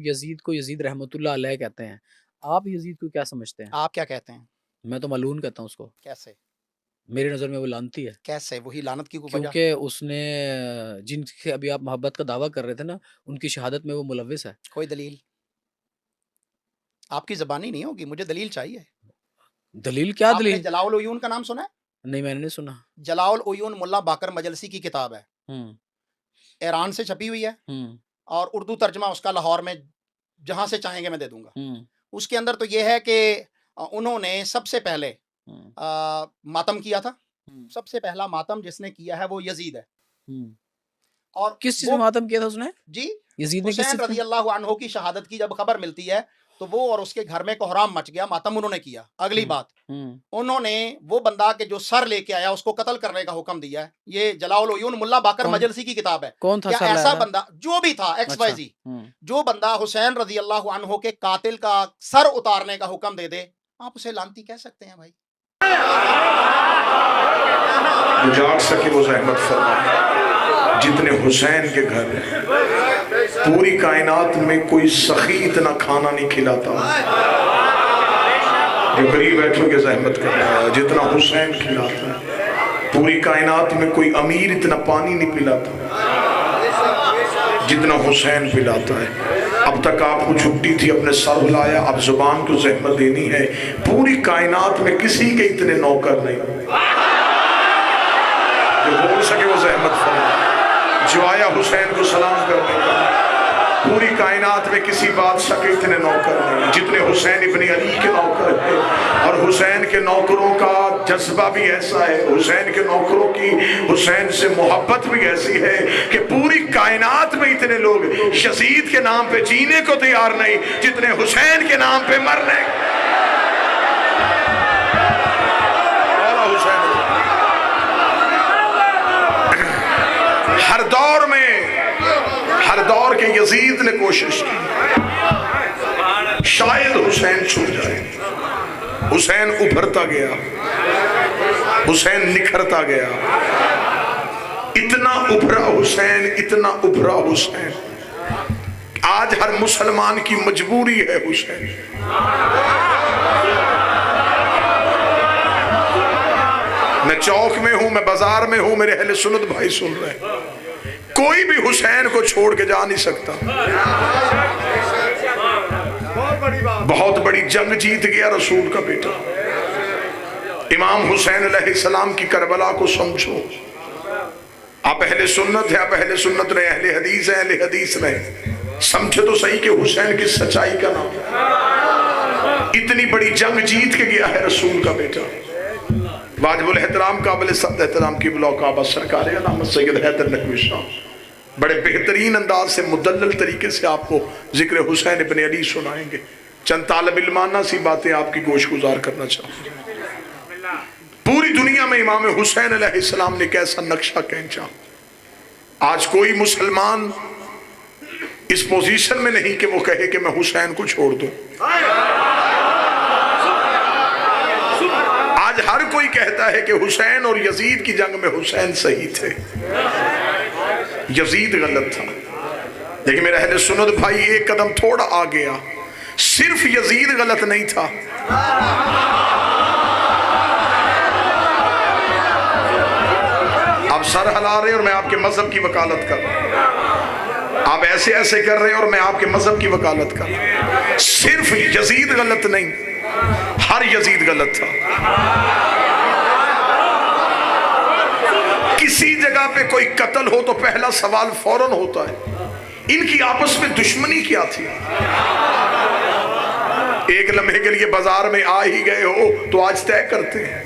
Yazid को Yazid रहमतुल्लाह अलैह कहते हैं। आप यजीद को क्या समझते हैं? आप क्या कहते हैं? मैं तो मलून कहता हूँ उसको। कैसे? मेरी नज़र में वो लानती है। कैसे? वही लानत की वजह? क्योंकि उसने जिनसे अभी आप मोहब्बत का दावा कर रहे थे ना, उनकी शहादत में वो मुलव्विस है। कोई दलील? आपकी ज़बानी नहीं होगी, मुझे दलील चाहिए। दलील क्या आपने दलील? जलाउल उयून का नाम सुना है? नहीं, मैंने नहीं सुना। जलाउल उयून मुल्ला बाकर मजलसी की किताब है। हुँ, ईरान से छपी हुई है हुँ, और उर्दू तर्जुमा उसका लाहौर में जहाँ से चाहेंगे मैं दे दूँगा। हुँ, उसके अंदर तो ये है कि उन्होंने सबसे पहले हुँ, मातम किया था। हुँ, सबसे पहला मातम जिसने किया है वो यज़ीद है। हुँ। और किस चीज़ वो में मातम किया था उसने? जी, यजीद ने किस हुसैन चीज़ में? रज़ियल्लाहु अन्हु की शहादत की जब खबर मिलती है, तो वो और उसके घर में कोहराम मच गया, मातम उन्होंने किया। अगली हुँ, बात, हुँ। उन्होंने वो बंदा के जो सर लेके आया उसको कत्ल करने का हुक्म दिया है। ये जलाउल उयून मुल्ला बाकर कौन मजलसी की किताब है। कौन था क्या सर लाया ऐसा था? बंदा जो भी था एक्स वाई अच्छा। ज़ी, हुँ। जो बंदा हुसैन रज़ियल्लाहु अन्हु के कातिल का सर उतारने का हुक्म दे दे, आप उसे लानती कह सकते हैं भाई? जो जाग सके वो रहमत फरमाए। जितने हुसैन के घर हैं, पूरी कायनात में कोई सखी इतना खाना नहीं खिलाता जो गरीब बैठों के जहमत कर रहा है। जितना हुसैन खिलाता है, पूरी कायनात में कोई अमीर इतना पानी नहीं पिलाता जितना हुसैन पिलाता है। अब तक आपको छुट्टी थी, अपने सर हिलाया, अब जुबान को जहमत देनी है। पूरी कायनात में किसी के इतने नौकर नहीं जो बोल सके वो जहमत फरमाए। जो आया हुसैन को सलाम करने का, पूरी कायनात में किसी बादशाह के इतने नौकर नहीं जितने हुसैन इब्ने अली के नौकर हैं। और हुसैन के नौकरों का जज्बा भी ऐसा है, हुसैन के नौकरों की हुसैन से मोहब्बत भी ऐसी है कि पूरी कायनात में इतने लोग यजीद के नाम पे जीने को तैयार नहीं जितने हुसैन के नाम पे मरने। हर दौर के यजीद ने कोशिश की शायद हुसैन छूट जाए। हुसैन उभरता गया, हुसैन निखरता गया। इतना उभरा हुसैन, इतना उभरा हुसैन, आज हर मुसलमान की मजबूरी है हुसैन। मैं चौक में हूं, मैं बाजार में हूं, मेरे अहले सुन्नत भाई सुन रहे हैं, कोई भी हुसैन को छोड़ के जा नहीं सकता। बहुत बड़ी जंग जीत गया रसूल का बेटा। इमाम हुसैन अलैहिस्सलाम की करबला को समझो। आप अहले सुन्नत है, आप अहले सुन्नत रहे, अहले हदीस है, अहले हदीस रहे, समझे तो सही कि हुसैन की सच्चाई का नाम। इतनी बड़ी जंग जीत के गया है रसूल का बेटा। वाजिबुल एहतराम काबिल सद एहतराम की ब्लॉक सरकार अलामत सैयद हैदर नकवी साहब बड़े बेहतरीन अंदाज से मुदल्लल तरीके से आपको जिक्र हुसैन इब्ने अली सुनाएंगे। चंद तालिब इल्माना सी बातें आपकी गोश गुजार करना चाहूँगा। पूरी दुनिया में इमाम हुसैन अलैहिस्सलाम ने कैसा नक्शा खींचा। आज कोई मुसलमान इस पोजीशन में नहीं कि वो कहे कि मैं हुसैन को छोड़ दूं। आज हर कोई कहता है कि हुसैन और यजीद की जंग में हुसैन सही थे, यजीद गलत था। लेकिन मेरा अहले सुन्नत भाई एक कदम थोड़ा आ गया, सिर्फ यजीद गलत नहीं था, आप सर हिला रहे और मैं आपके मजहब की वकालत कर रहा हूं, आप ऐसे ऐसे कर रहे हैं और मैं आपके मजहब की वकालत कर रहा हूं। सिर्फ यजीद गलत नहीं, हर यजीद गलत था। किसी जगह पे कोई कत्ल हो तो पहला सवाल फौरन होता है इनकी आपस में दुश्मनी क्या थी। एक लम्हे के लिए बाजार में आ ही गए हो तो आज तय करते हैं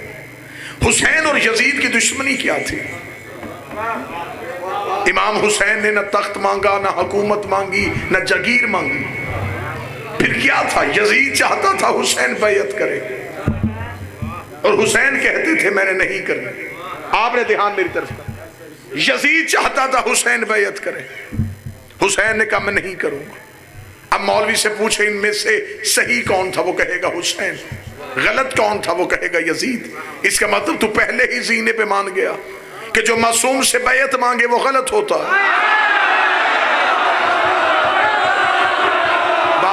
हुसैन और यजीद की दुश्मनी क्या थी। इमाम हुसैन ने न तख्त मांगा, न हुकूमत मांगी, न जगीर मांगी, फिर क्या था? यजीद चाहता था हुसैन बैयत करे और हुसैन कहते थे मैंने नहीं करनी। आपने ध्यान मेरी तरफ कर। यजीद चाहता था हुसैन बैयत करे, हुसैन ने कहा मैं नहीं करूंगा। अब मौलवी से पूछे इनमें से सही कौन था, वो कहेगा हुसैन, गलत कौन था, वो कहेगा यजीद। इसका मतलब तू पहले ही जीने पे मान गया कि जो मासूम से बैयत मांगे वो गलत होता है।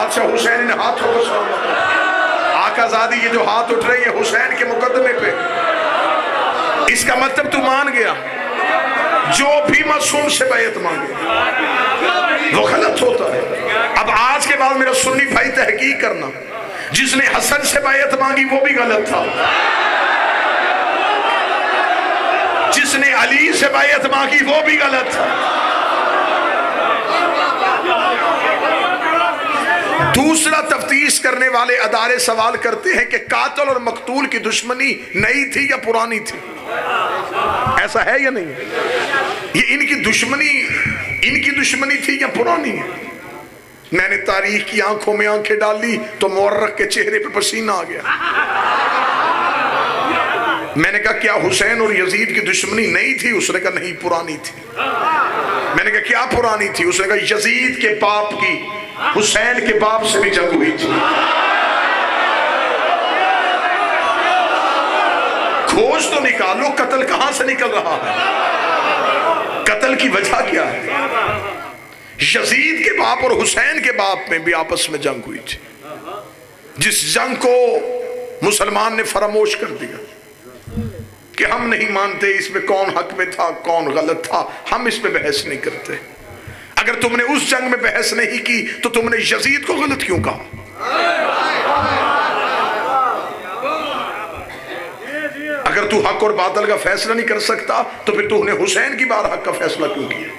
बादशाह हुसैन ने हाथों को सौंपा। आकाज़ादी ये जो हाथ उठ रही है हुसैन के मुकदमे पे, इसका मतलब तू मान गया जो भी मासूम से बैत मांगे वो गलत होता है। अब आज के बाद मेरा सुन्नी भाई तहकीक करना, जिसने हसन से बैत मांगी वो भी गलत था, जिसने अली से बैत मांगी वो भी गलत था। दूसरा, तफ्तीश करने वाले अदारे सवाल करते हैं कि कातिल और मकतूल की दुश्मनी नई थी या पुरानी थी। ऐसा है या नहीं? ये इनकी दुश्मनी थी या पुरानी है? मैंने तारीख की आंखों में आंखें डाली तो मुअर्रख के चेहरे पे पसीना आ गया। मैंने कहा क्या हुसैन और यजीद की दुश्मनी नई थी? उसने कहा नहीं, पुरानी थी। मैंने कहा क्या पुरानी थी? उसने कहा यजीद के बाप की हुसैन के बाप से भी जंग हुई थी। खोज तो निकालो, कत्ल कहां से निकल रहा है, कत्ल की वजह क्या है? यजीद के बाप और हुसैन के बाप में भी आपस में जंग हुई थी, जिस जंग को मुसलमान ने फरामोश कर दिया कि हम नहीं मानते इसमें कौन हक में था कौन गलत था, हम इस पे बहस नहीं करते। अगर तुमने उस जंग में बहस नहीं की तो तुमने यजीद को गलत क्यों कहा? अगर तू हक और बातिल का फैसला नहीं कर सकता तो फिर तूने हुसैन की बार हक का फैसला क्यों किया?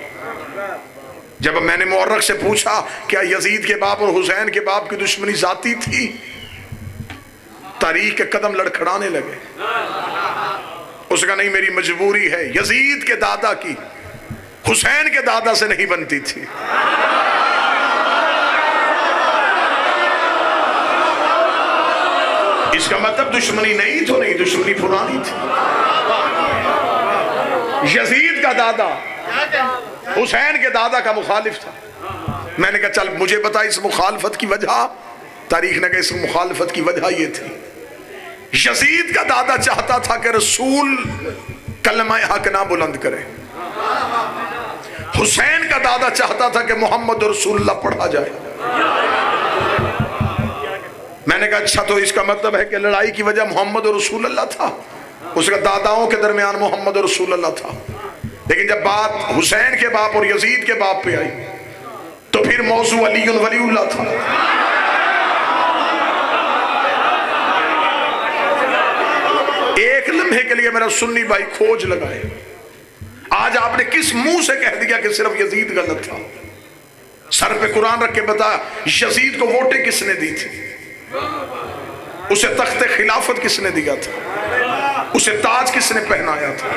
जब मैंने मुअर्रख से पूछा क्या यजीद के बाप और हुसैन के बाप की दुश्मनी जाती थी, तारीख के कदम लड़खड़ाने लगे। उसका नहीं, मेरी मजबूरी है, यजीद के दादा की हुसैन के दादा से नहीं बनती थी। इसका मतलब दुश्मनी नहीं तो नहीं, दुश्मनी पुरानी थी। यजीद का दादा हुसैन के दादा का मुखालिफ था। मैंने कहा चल मुझे बता इस मुखालफत की वजह। तारीख ने कहा इस मुखालफत की वजह ये थी, यजीद का दादा चाहता था कि रसूल कलमा हक ना बुलंद करे, हुसैन का दादा चाहता था कि मोहम्मद रसूलुल्लाह पढ़ा जाए। मैंने कहा अच्छा तो इसका मतलब है कि लड़ाई की वजह मोहम्मद रसूलुल्लाह था, उसका दादाओं के दरमियान मोहम्मद रसूलुल्लाह था। लेकिन जब बात हुसैन के बाप और यजीद के बाप पे आई तो फिर मौजू अली वलीउल्लाह था। एक लम्हे के लिए मेरा सुन्नी भाई खोज लगाए, आज आपने किस मुंह से कह दिया कि सिर्फ यजीद गलत था? सर पे कुरान रख के बता, यजीद को वोटें किसने दी थी? उसे तख्ते खिलाफत किसने दिया था? उसे ताज किसने पहनाया था?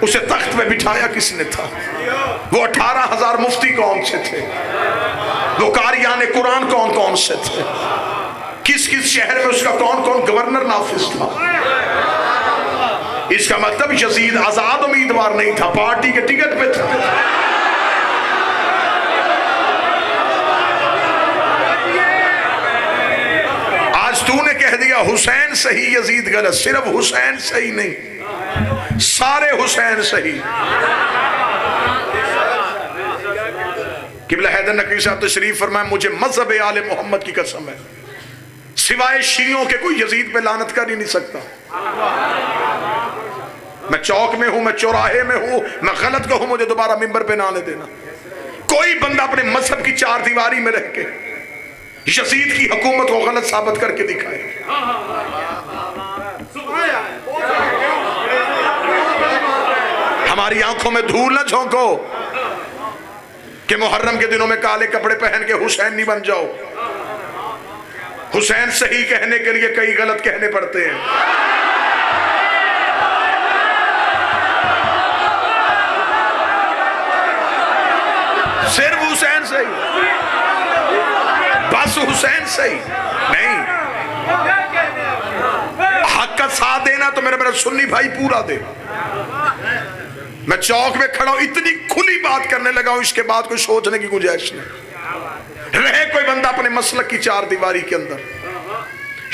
उसे तख्त पे बिठाया किसने था? वो 18,000 मुफ्ती कौन से थे? वो कारियाने कुरान कौन कौन से थे? किस किस शहर में उसका कौन कौन गवर्नर नाफिज था? इसका मतलब यजीद आजाद उम्मीदवार नहीं था, पार्टी के टिकट पे था। आज तूने कह दिया हुसैन सही यजीद गलत। सिर्फ हुसैन सही नहीं, सारे हुसैन सही। किबला हैदर नकवी साहब तशरीफ फरमाए, मुझे मजहब आले मोहम्मद की कसम है सिवाय शियों के कोई यजीद पे लानत कर ही नहीं सकता। मैं चौक में हूं, मैं चौराहे में हूं, मैं गलत कहूं मुझे दोबारा मिंबर पे ना आने देना। कोई बंदा अपने मजहब की चार दीवारी में रह के यजीद की हुकूमत को गलत साबित करके दिखाए। हमारी आंखों में धूल न झोंको कि मुहर्रम के दिनों में काले कपड़े पहन के हुसैन नहीं बन जाओ। हुसैन सही कहने के लिए कई गलत कहने पड़ते हैं। सिर्फ हुसैन सही, बस हुसैन सही नहीं। हक का साथ देना तो मेरा सुन्नी भाई पूरा दे। मैं चौक में खड़ा हूं, इतनी खुली बात करने लगा हूं, इसके बाद कोई सोचने की गुंजाइश नहीं रहे। कोई बंदा अपने मसलक की चार दीवारी के अंदर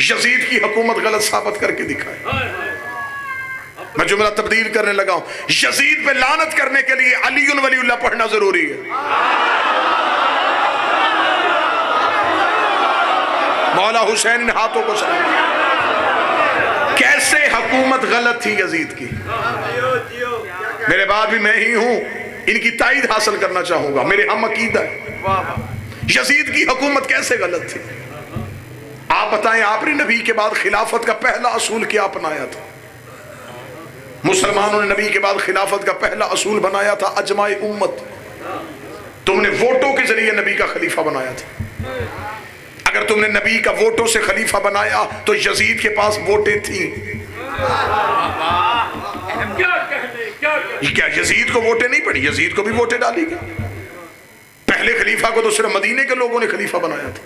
यजीद की हुकूमत गलत साबित करके दिखाए। मैं जुमला तब्दील करने लगा हूं, यजीद पे लानत करने के लिए अली वलीउल्लाह पढ़ना जरूरी है। मौला हुसैन इन हाथों को सलाम। कैसे हुकूमत गलत थी यजीद की, मेरे बाद भी मैं ही हूं, इनकी ताईद हासिल करना चाहूंगा, मेरे हम अकीदा है। यजीद की हुकूमत कैसे गलत थी आप बताएं। आपने नबी के बाद खिलाफत का पहला असूल क्या अपनाया था? मुसलमानों ने नबी के बाद खिलाफत का पहला असूल बनाया था अजमाए उम्मत। तुमने वोटों के जरिए नबी का खलीफा बनाया था। अगर तुमने नबी का वोटों से खलीफा बनाया तो यजीद के पास वोटें थी। क्या यजीद को वोटें नहीं पड़ी? यजीद को भी वोटें डाली गई। पहले खलीफा को तो सिर्फ मदीने के लोगों ने खलीफा बनाया था।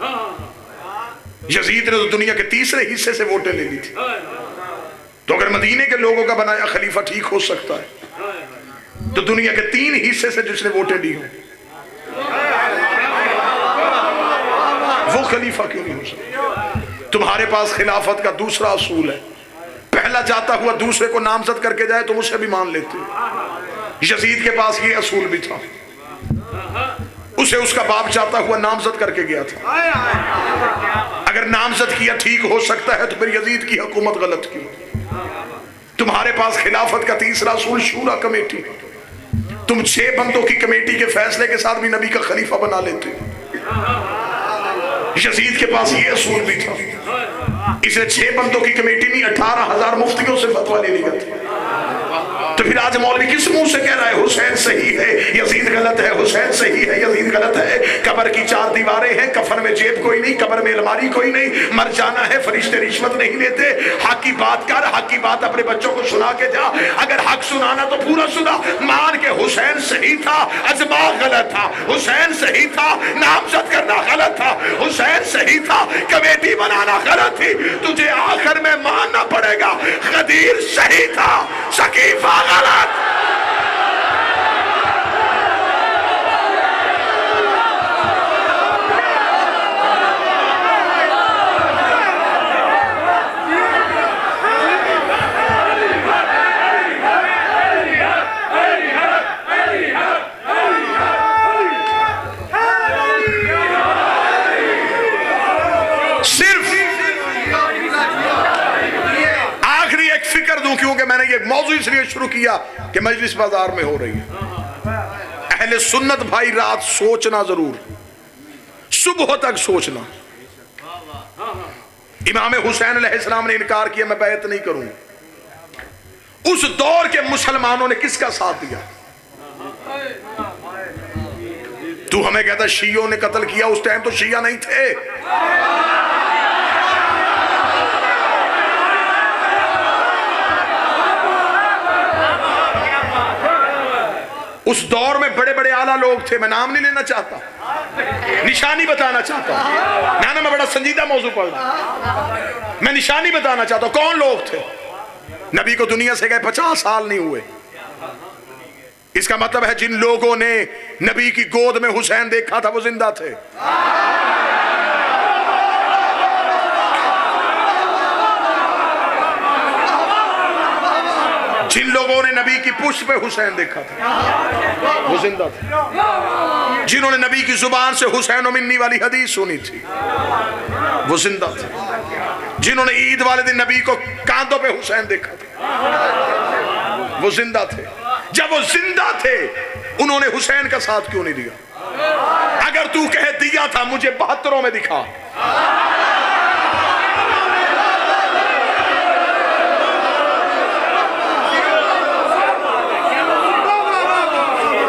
यजीद ने तो दुनिया के तीसरे हिस्से से वोटें ले ली थी। तो अगर मदीने के लोगों का बनाया खलीफा ठीक हो सकता है, तो दुनिया के 3 हिस्से से जिसने वोटें ली हो वो खलीफा क्यों नहीं हो सकता? तुम्हारे पास खिलाफत का दूसरा असूल है, पहला जाता हुआ दूसरे को नामजद करके जाए तुम उसे भी मान लेते हो। यजीद के पास ये असूल भी था, उसे उसका बाप जाता हुआ नामजद करके गया था। अगर नामजद किया ठीक हो सकता है तो फिर यजीद की हुकूमत गलत क्यों? तुम्हारे पास खिलाफत का तीसरा असूल शूरा कमेटी, तुम 6 बंदों की कमेटी के फैसले के साथ भी नबी का खलीफा बना लेते हो। यजीद के पास ये असूल भी था, इसे 6 बंदों की कमेटी नहीं 18,000 मुफ्तियों से फतवा लेनी गई। तो फिर आज मौलवी किस मुंह से कह रहा है हुसैन सही है यजीद गलत है, हुसैन सही है यजीद गलत है? कब्र की 4 दीवारें हैं, कफन में जेब कोई नहीं, कब्र में अलमारी कोई नहीं, मर जाना है, फरिश्ते रिश्वत नहीं लेते। हक की बात कर, हक की बात अपने बच्चों को सुना के जा। अगर हक सुनाना तो पूरा सुना, मान के हुसैन सही था, अजमा गलत था, हुसैन सही था, नामजद करना गलत था, हुसैन सही था, कमेटी बनाना गलत थी। तुझे आखिर में मानना पड़ेगा गदीर सही था, सकीफा गलत। क्योंकि मैंने ये मौजू इसलिए शुरू किया कि मजलिस बाजार में हो रही है। अहले सुन्नत भाई रात सोचना जरूर, सुबह तक सोचना। इमाम हुसैन अलैहिस्सलाम ने इनकार किया, मैं बैत नहीं करूंगा। उस दौर के मुसलमानों ने किसका साथ दिया? तू हमें कहता शियों ने कत्ल किया, उस टाइम तो शिया नहीं थे। उस दौर में बड़े बड़े आला लोग थे, मैं नाम नहीं लेना चाहता, निशानी बताना चाहता हूं। मैं बड़ा संजीदा मौजू पढ़ रहा, मैं निशानी बताना चाहता हूं। कौन लोग थे? नबी को दुनिया से गए 50 साल नहीं हुए। इसका मतलब है जिन लोगों ने नबी की गोद में हुसैन देखा था वो जिंदा थे। जिन लोगों ने नबी की पुष्ट पे हुसैन देखा था वो जिंदा थे। जिन्होंने नबी की जुबान से हुसैन और मिन्नी वाली हदीस सुनी थी वो जिंदा थे। जिन्होंने ईद वाले दिन नबी को कांधों पे हुसैन देखा था वो जिंदा थे। जब वो जिंदा थे उन्होंने हुसैन का साथ क्यों नहीं दिया? अगर तू कह दिया था मुझे 72 में दिखा।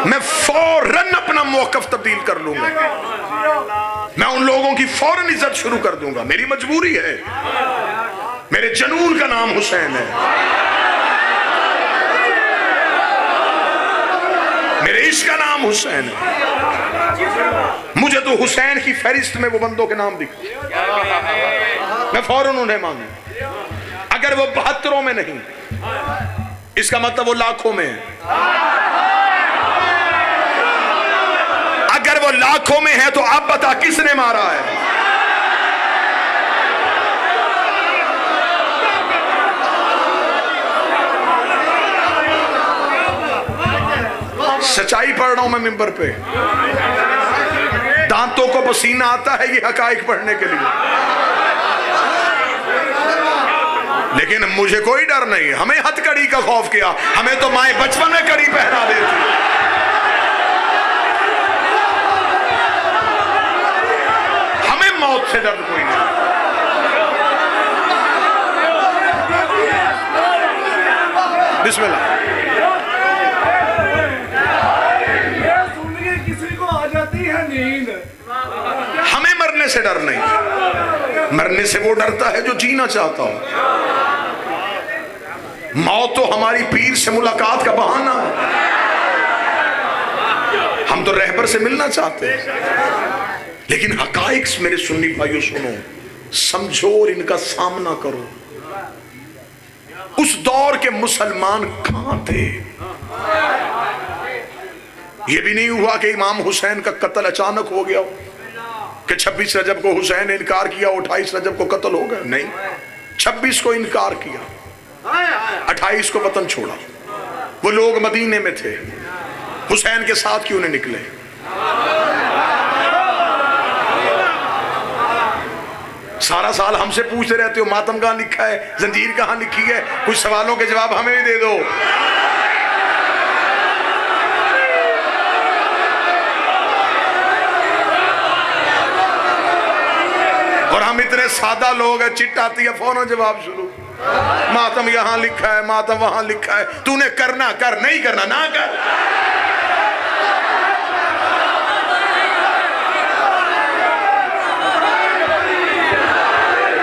मैं फौरन अपना मौकफ तब्दील कर लूंगा, मैं उन लोगों की फौरन इज्जत शुरू कर दूंगा। मेरी मजबूरी है, मेरे जनून का नाम हुसैन है, मेरे इश्क का नाम हुसैन है। मुझे तो हुसैन की फहरिस्त में वो बंदों के नाम दिखा, मैं फौरन उन्हें मानूं। अगर वो 72 में नहीं, इसका मतलब वो लाखों में है। अगर वो लाखों में है तो अब बता किसने मारा है? सच्चाई पढ़ रहा हूं मैं मिंबर पे, दांतों को पसीना आता है ये हकाइक पढ़ने के लिए। लेकिन मुझे कोई डर नहीं, हमें हथकड़ी का खौफ किया, हमें तो माए बचपन में कड़ी पहना देती। हमें मौत से डर कोई नहीं। बिस्मिल्लाह। किसी को आ जाती है नींद, हमें मरने से डर नहीं, मरने से वो डरता है जो जीना चाहता हो। मौत तो हमारी पीर से मुलाकात का बहाना है, हम तो रहबर से मिलना चाहते हैं। लेकिन हकाइक मेरे सुन्नी भाइयों सुनो, समझो और इनका सामना करो। उस दौर के मुसलमान कहां थे? यह भी नहीं हुआ कि इमाम हुसैन का कत्ल अचानक हो गया कि 26 रजब को हुसैन ने इनकार किया, 28 रजब को कत्ल हो गया। नहीं, 26 को इनकार किया, 28 को वतन छोड़ा। वो लोग मदीने में थे, हुसैन के साथ क्यों नहीं निकले? सारा साल हमसे पूछते रहते हो मातम कहां लिखा है, जंजीर कहां लिखी है। कुछ सवालों के जवाब हमें भी दे दो। और हम इतने सादा लोग हैं, चिट आती है फौरन जवाब शुरू। मातम यहां लिखा है, मातम वहां लिखा है, तूने करना कर, नहीं करना ना कर।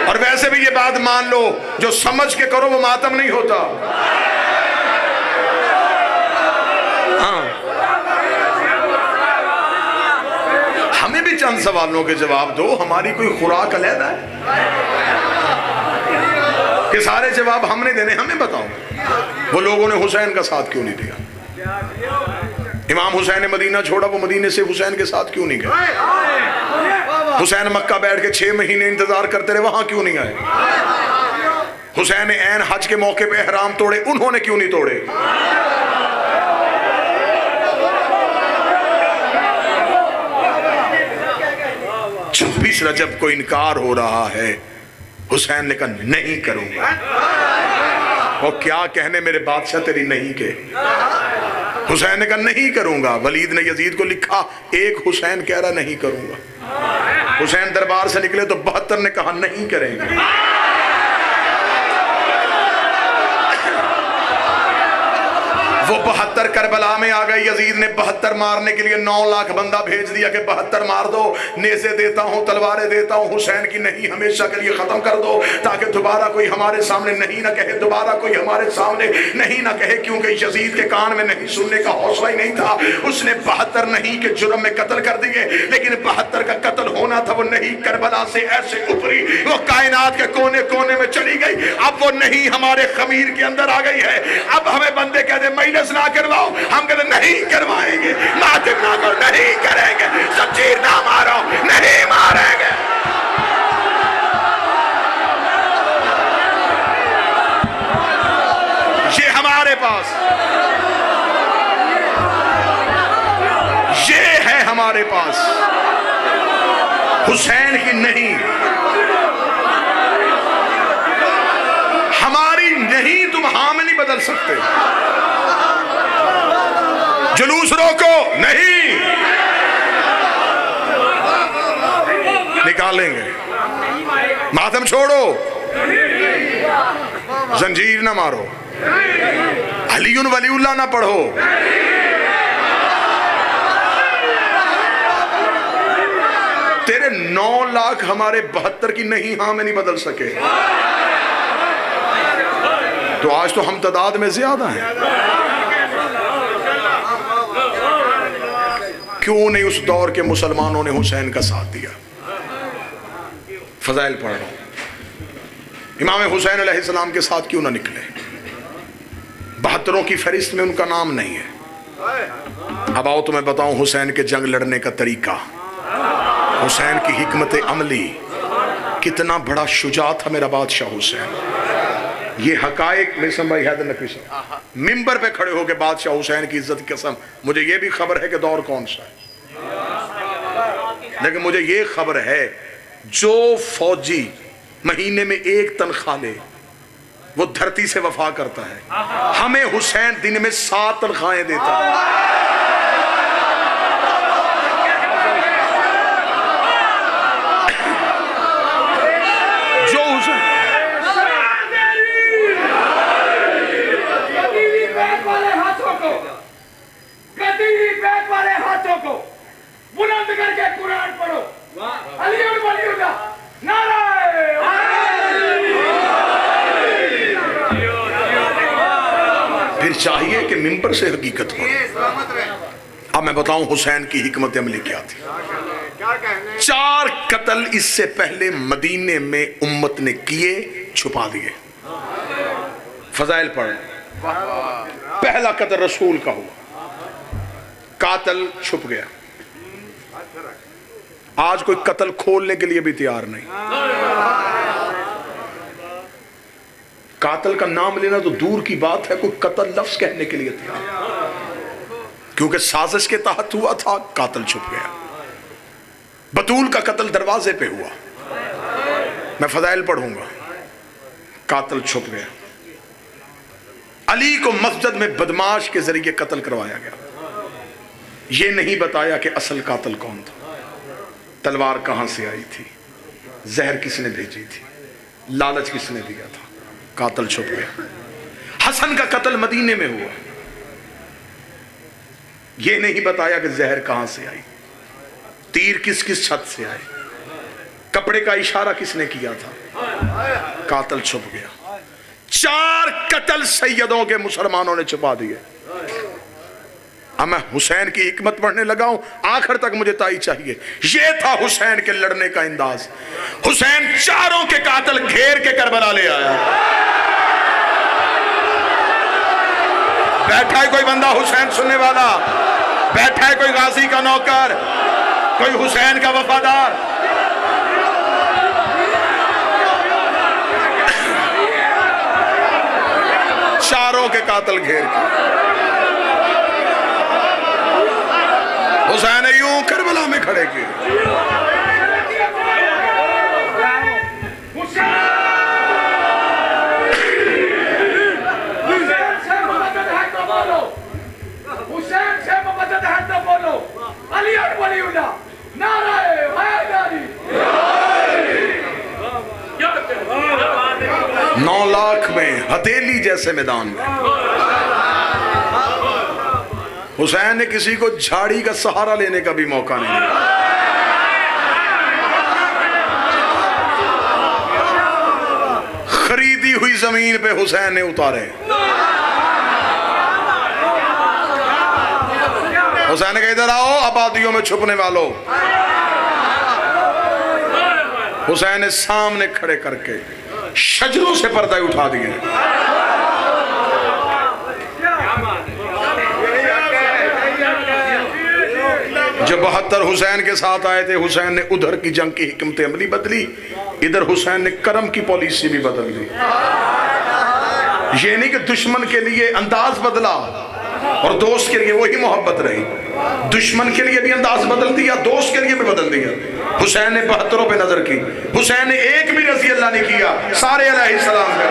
और वैसे भी ये बात मान लो, जो समझ के करो वो मातम नहीं होता। हाँ, हमें भी चंद सवालों के जवाब दो, हमारी कोई खुराक अलग है कि सारे जवाब हमने देने? हमें बताओ, वो लोगों ने हुसैन का साथ क्यों नहीं दिया? इमाम हुसैन ने मदीना छोड़ा, वो मदीने से हुसैन के साथ क्यों नहीं गए? हुसैन मक्का बैठ के 6 महीने इंतजार करते रहे, वहां क्यों नहीं आए? हुसैन ने ऐन हज के मौके पे एहराम तोड़े, उन्होंने क्यों नहीं तोड़े? 26 रजब को इनकार हो रहा है, हुसैन ने कहा नहीं करूंगा। और क्या कहने मेरे बादशाह तेरी नहीं के? हुसैन ने कहा नहीं करूंगा। वलीद ने यजीद को लिखा, एक हुसैन कह रहा नहीं करूंगा। हुसैन दरबार से निकले तो 72 ने कहा नहीं करेंगे। वो 72 करबला में आ गए। यजीद ने 72 मारने के लिए 9 लाख बंदा भेज दिया कि 72 मार दो, नेज़े देता हूं, तलवारें देता हूं, हुसैन की नहीं हमेशा के लिए खत्म कर दो, ताकि दोबारा कोई हमारे सामने नहीं ना कहे, दोबारा कोई हमारे सामने नहीं ना कहे। क्योंकि यजीद के कान में नहीं सुनने का हौसला ही नहीं था। उसने 72 नहीं के जुर्म में कत्ल कर दिए, लेकिन 72 का कत्ल होना था। वो नहीं करबला से ऐसे उभरी, वो कायनात के कोने कोने में चली गई। अब वो नहीं हमारे खमीर के अंदर आ गई है। अब हमें बंदे कहते मैनस ना करवाओ, हम कहते नहीं करवाएंगे। मातम ना करो, नहीं करेंगे। जंजीर ना मारो, नहीं मारेंगे। ये हमारे पास, ये है हमारे पास। हुसैन की नहीं, हमारी नहीं तुम हाँ में नहीं बदल सकते। जुलूस रोको, नहीं निकालेंगे। मातम छोड़ो, जंजीर ना मारो, अलीउन वलीउल्लाह ना पढ़ो। तेरे 9 लाख हमारे 72 की नहीं हाँ में नहीं बदल सके। तो आज तो हम तादाद में ज्यादा हैं। क्यों नहीं उस दौर के मुसलमानों ने हुसैन का साथ दिया? फजाइल पढ़ रहा हूं। इमाम हुसैन अलैहिस्सलाम के साथ क्यों ना निकले? 72 की फहरिस्त में उनका नाम नहीं है। अब आओ तुम्हें बताऊं हुसैन के जंग लड़ने का तरीका, हुसैन की हिकमत अमली। कितना बड़ा शुजा था मेरा बादशाह हुसैन। ये हकायक मिसम भाई हैदर नकवी साहब मिंबर पे खड़े होकर बादशाह हुसैन की इज्जत की कसम, मुझे ये भी खबर है कि दौर कौन सा है, लेकिन मुझे ये खबर है जो फौजी महीने में 1 तनख्वाह ले वो धरती से वफा करता है। हमें हुसैन दिन में 7 तनख्वाहें देता है। जो हुसैन बैठ वाले हाथों को बुलंद करके कुरान पढ़ो। अली और वलीउल्लाह नारे फिर चाहिए कि मिंबर से हकीकत पढ़ो। अब मैं बताऊं हुसैन की हिकमत अमली क्या थी। 4 कत्ल इससे पहले मदीने में उम्मत ने किए, छुपा दिए। फजाइल पढ़। पहला कत्ल रसूल का हुआ, कातल छुप गया। आज कोई कत्ल खोलने के लिए भी तैयार नहीं। कातल का नाम लेना तो दूर की बात है, कोई कत्ल लफ्ज कहने के लिए तैयार, क्योंकि साजिश के तहत हुआ था। कातल छुप गया। बतूल का कत्ल दरवाजे पे हुआ। मैं फजाइल पढ़ूंगा। कातल छुप गया। अली को मस्जिद में बदमाश के जरिए कत्ल करवाया गया। ये नहीं बताया कि असल कातल कौन था, तलवार कहां से आई थी, जहर किसने भेजी थी, लालच किसने दिया था। कातल छुप गया। हसन का कत्ल मदीने में हुआ। ये नहीं बताया कि जहर कहां से आई, तीर किस किस छत से आए, कपड़े का इशारा किसने किया था। कातल छुप गया। 4 कत्ल सैयदों के मुसलमानों ने छुपा दिए। अब मैं हुसैन की हिकमत पढ़ने लगा हूं, आखिर तक मुझे ताई चाहिए। ये था हुसैन के लड़ने का अंदाज। हुसैन 4 के कातल घेर के करबला ले आया। बैठा है कोई बंदा हुसैन सुनने वाला, बैठा है कोई गाजी का नौकर, कोई हुसैन का वफादार। चारों के कातल घेर के हुसैन यूं करबला में खड़े किए। हुसैन से मदद है तो बोलो, हुसैन से मदद है तो बोलो। अली और वलीउल्लाह नारे हैदरी। 9 लाख में हथेली जैसे मैदान में हुसैन ने किसी को झाड़ी का सहारा लेने का भी मौका नहीं दिया। खरीदी हुई जमीन पे हुसैन ने उतारे। हुसैन ने कहा इधर आओ आबादियों में छुपने वालों। हुसैन ने सामने खड़े करके शजरों से पर्दा उठा दिए। जब 72 हुसैन के साथ आए थे, हुसैन ने उधर की जंग की हिकमत अमली बदली, इधर हुसैन ने करम की पॉलिसी भी बदल दी। ये नहीं कि दुश्मन के लिए अंदाज बदला और दोस्त के लिए वही मोहब्बत रही। दुश्मन के लिए भी अंदाज बदल दिया, दोस्त के लिए भी बदल दिया। हुसैन ने 72 पे नजर की। हुसैन ने एक भी रजी अल्लाह ने किया, सारे अलैहिस्सलाम कर।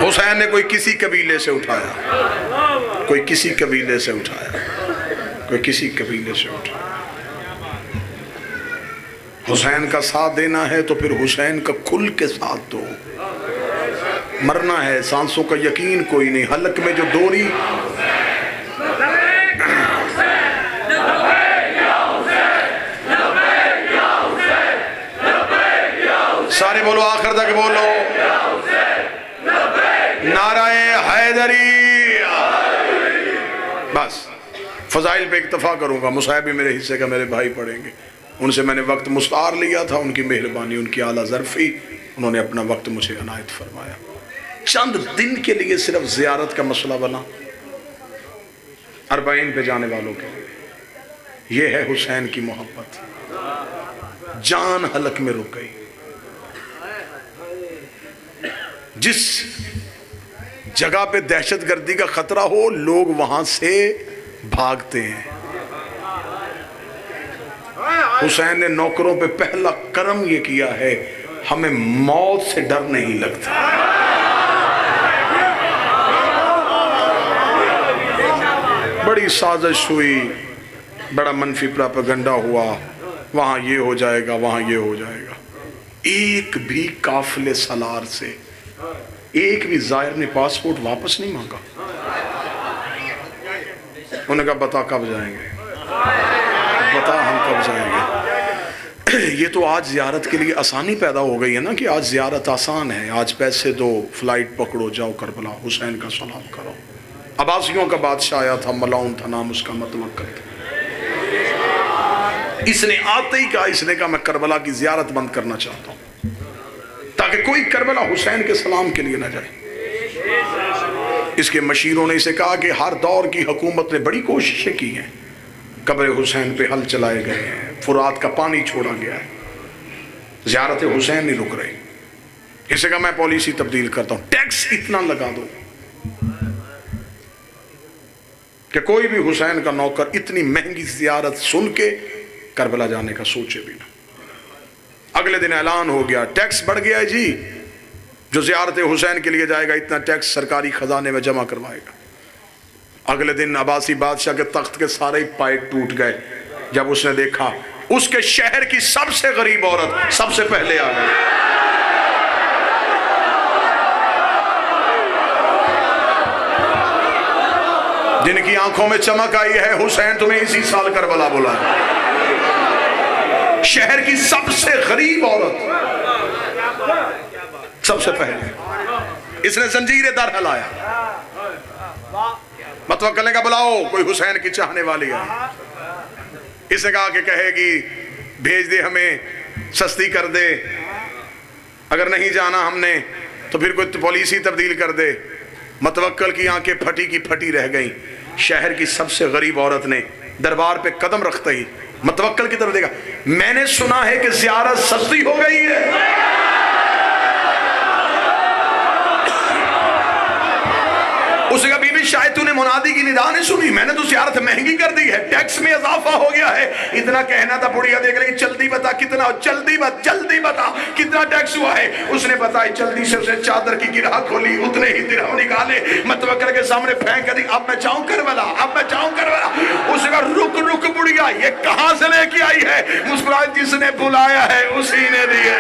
हुसैन ने कोई किसी कबीले से उठाया, कोई किसी कबीले से उठाया, कोई किसी कबीले से उठाया। हुसैन का साथ देना है तो फिर हुसैन का खुल के साथ दो। मरना है, सांसों का यकीन कोई नहीं। हलक में जो डोरी सारे बोलो, आखिर तक बोलो नाराए हैदरी। बस फजाइल पे इक्तफा करूंगा। मुसाहिब भी मेरे हिस्से का मेरे भाई पढ़ेंगे। उनसे मैंने वक्त मुस्तार लिया था। उनकी मेहरबानी, उनकी आला ज़र्फ़ी, उन्होंने अपना वक्त मुझे अनायत फरमाया। चंद दिन के लिए सिर्फ ज़ियारत का मसला बना अरबाइन पे जाने वालों के लिए। यह है हुसैन की मोहब्बत। जान हलक में रुक गई। जिस जगह पे दहशतगर्दी का खतरा हो, लोग वहां से भागते हैं। हुसैन ने नौकरों पे पहला कर्म ये किया है, हमें मौत से डर नहीं लगता। बड़ी साजिश हुई, बड़ा मनफी प्रोपेगेंडा हुआ, वहां ये हो जाएगा, वहां ये हो जाएगा। एक भी काफिले सलार से एक भी जायर ने पासपोर्ट वापस नहीं मांगा। उन्होंने कहा बता कब जाएंगे, बता हम कब जाएंगे। ये तो आज ज़ियारत के लिए आसानी पैदा हो गई है ना, कि आज ज़ियारत आसान है, आज पैसे दो, फ्लाइट पकड़ो, जाओ करबला, हुसैन का सलाम करो। अब्बासियों का बादशाह आया था, मलाउन था नाम उसका, मतवक्कल था। इसने आते ही कहा, इसने कहा मैं करबला की ज़ियारत बंद करना चाहता हूँ, ताकि कोई करबला हुसैन के सलाम के लिए ना जाए। इसके मशीरों ने इसे कहा कि हर दौर की हुकूमत ने बड़ी कोशिशें की हैं, कब्र हुसैन पे हल चलाए गए हैं, फुरात का पानी छोड़ा गया है, ज़ियारत हुसैन नहीं रुक रही। इसे कहा मैं पॉलिसी तब्दील करता हूं, टैक्स इतना लगा दो कि कोई भी हुसैन का नौकर इतनी महंगी ज़ियारत सुन के करबला जाने का सोचे भी ना। अगले दिन ऐलान हो गया, टैक्स बढ़ गया है जी, जो ज़ियारत हुसैन के लिए जाएगा इतना टैक्स सरकारी खजाने में जमा करवाएगा। अगले दिन अब्बासी बादशाह के तख्त के सारे ही पाए टूट गए जब उसने देखा उसके शहर की सबसे गरीब औरत सबसे पहले आ गई। जिनकी आंखों में चमक आई है, हुसैन तुम्हें इसी साल करबला बुलाया। शहर की सबसे गरीब औरत सबसे पहले इसने जंजीरें दर हलाया। मतवक्कल का बुलाओ, कोई हुसैन की चाहने वाली है। इसने कहा कि कहेगी भेज दे, हमें सस्ती कर दे, अगर नहीं जाना हमने तो फिर कोई पॉलिसी तब्दील कर दे। मतवक्कल की आंखें फटी की फटी रह गई। शहर की सबसे गरीब औरत ने दरबार पे कदम रखते ही मतवक्कल की तरफ देखा, मैंने सुना है कि ज़ियारत सस्ती हो गई है। उसने कहा बीबी शायद तूने मुनादी की निदा नहीं सुनी, मैंने तो ज़ियारत महंगी कर दी है, टैक्स में इजाफा हो गया है। इतना कहना था, बुढ़िया देख रही, जल्दी बता कितना, जल्दी बता कितना टैक्स हुआ है। उसने बताया, जल्दी से उसने चादर की गिरह खोली, उतने ही दिरहम निकाले, मतवक्कल के सामने फेंक दी। अब मैं जाऊं करबला, अब मैं जाऊं करबला। उसने कहा रुक रुक बुढ़िया, ये कहां से लेके आई है? मुस्कुराए, जिसने बुलाया है उसी ने दिए।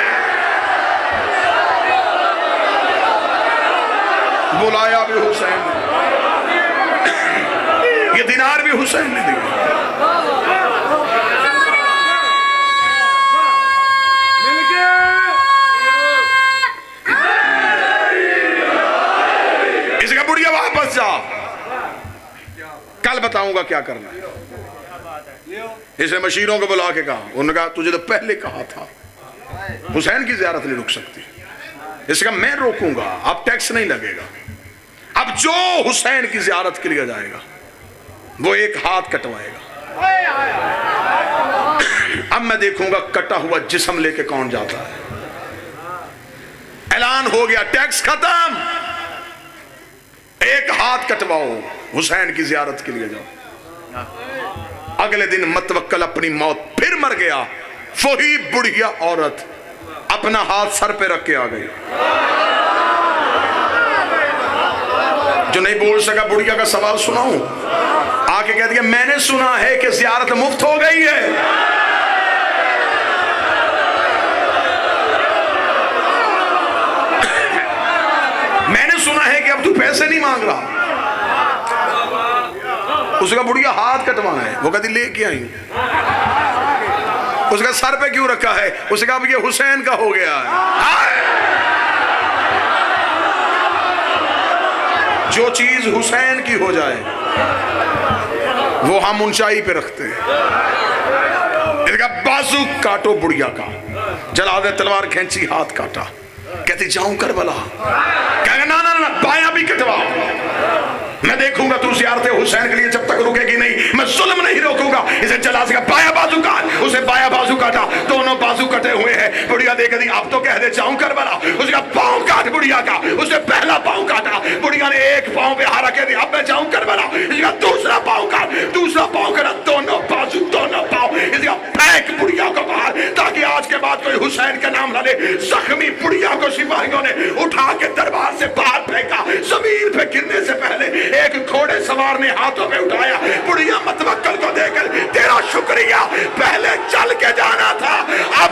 बुलाया भी हुसैन ने, ये दिनार भी हुसैन ने दिया। इसका बुढ़िया वापस जा, कल बताऊंगा क्या करना है। इसे मशीरों को बुला के कहा, उन्होंने कहा तुझे तो पहले कहा था हुसैन की ज़ियारत नहीं रुक सकती। इसका मैं रोकूंगा, अब टैक्स नहीं लगेगा। अब जो हुसैन की ज़ियारत के लिए जाएगा वो एक हाथ कटवाएगा। अब मैं देखूंगा कटा हुआ जिस्म लेके कौन जाता है। ऐलान हो गया, टैक्स खत्म, एक हाथ कटवाओ, हुसैन की ज़ियारत के लिए जाओ। अगले दिन मतवक्कल अपनी मौत फिर मर गया। वही बुढ़िया औरत अपना हाथ सर पे रख के आ गई। जो नहीं बोल सका बुढ़िया का सवाल सुनाऊं, आके कह दिया मैंने सुना है कि ज़ियारत मुफ्त हो गई है। मैंने सुना है कि अब तू पैसे नहीं मांग रहा। उसका बुढ़िया हाथ कटवाना है, वो कहती लेके आई। उसका सर पे क्यों रखा है? उसका अब ये हुसैन का हो गया है। जो चीज हुसैन की हो जाए वो हम ऊंचाई पे रखते हैं। इसका बाजू काटो बुढ़िया का, जला दे, तलवार खींची, हाथ काटा। कहती जाऊं करबला, कहेगा ना ना ना, बायां भी कटवाओ, मैं देखूंगा तू ज़ियारत हुसैन के लिए जब तक रुकेगी नहीं, मैं जुल्म नहीं रोकूंगा। इसे जला सका, बाया बाजू काट, उसे बाया बाजू काटा, दोनों बाजू कटे हुए हैं। बुढ़िया देख दी, अब तो कह दे जाऊं करबला। उसका पांव काट बुढ़िया का, उसने पहला पांव काटा, बुढ़िया ने एक पांव पे हारा कह दिया अब मैं जाऊं करबला। इसका दूसरा पांव काट, दूसरा पांव काटा, दोनों बाजू दोनों पांव, इसका फेंक बुढ़िया को सलाम अलैहि, जख्मी बुढ़िया को सिपाहियों ने उठा के दरबार से बाहर फेंका, जमीन पे गिरने से पहले एक घोड़े सवार ने हाथों में उठाया। बुढ़िया मतवक्कल को देखकर, तेरा शुक्रिया, पहले चल के जाना था, अब